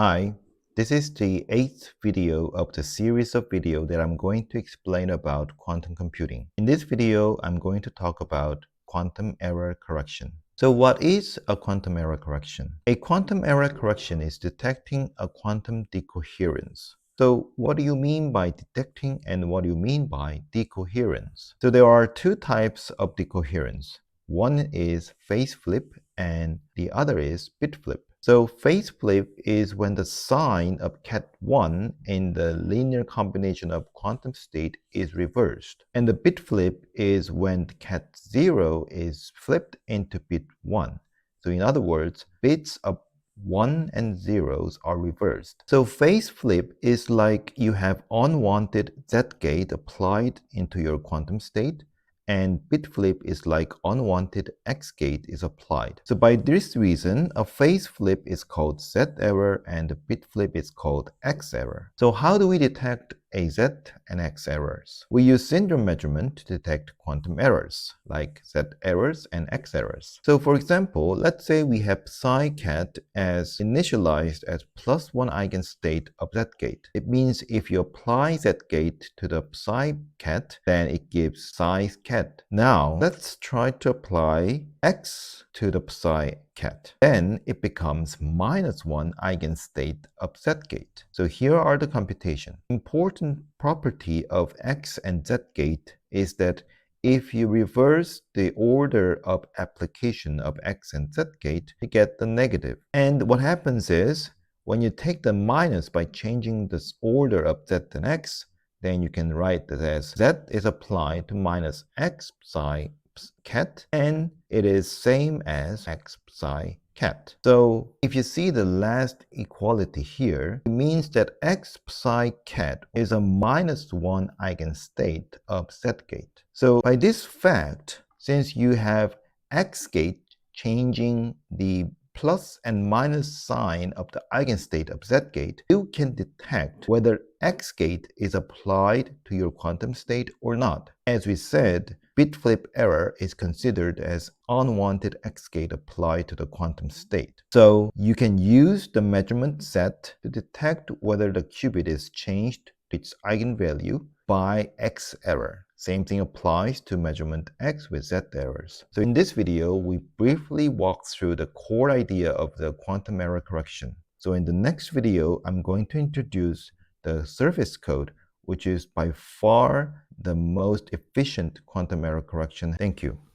Hi, this is the 8th video of the series of video that I'm going to explain about quantum computing. In this video, I'm going to talk about quantum error correction. So what is a quantum error correction? A quantum error correction is detecting a quantum decoherence. So what do you mean by detecting and what do you mean by decoherence? So there are two types of decoherence. One is phase flip and the other is bit flip. So phase flip is when the sign of ket1 in the linear combination of quantum state is reversed. And the bit flip is when ket0 is flipped into bit 1. So in other words, bits of 1 and zeros are reversed. So phase flip is like you have unwanted Z gate applied into your quantum state, and bit flip is like unwanted X gate is applied. So by this reason, a phase flip is called Z error and a bit flip is called X error. So how do we detect a Z and X errors? We use syndrome measurement to detect quantum errors, like Z errors and X errors. So for example, let's say we have psi ket as initialized as +1 eigenstate of Z gate. It means if you apply Z gate to the psi ket, then it gives psi ket. Now let's try to apply X to the psi ket. Then it becomes -1 eigenstate of Z gate. So here are the computation. Important property of X and Z gate is that if you reverse the order of application of X and Z gate, you get the negative. And what happens is, when you take the minus by changing this order of Z and X, then you can write that as Z is applied to minus X psi ket, and it is same as X psi ket. So if you see the last equality here, it means that X psi ket is a -1 eigenstate of Z gate. So by this fact, since you have X gate changing the plus and minus sign of the eigenstate of Z gate, you can detect whether X gate is applied to your quantum state or not. As we said, bit flip error is considered as unwanted X gate applied to the quantum state. So you can use the measurement set to detect whether the qubit is changed to its eigenvalue by X error. Same thing applies to measurement X with Z errors. So in this video, we briefly walk through the core idea of the quantum error correction. So in the next video, I'm going to introduce the surface code, which is by far the most efficient quantum error correction. Thank you.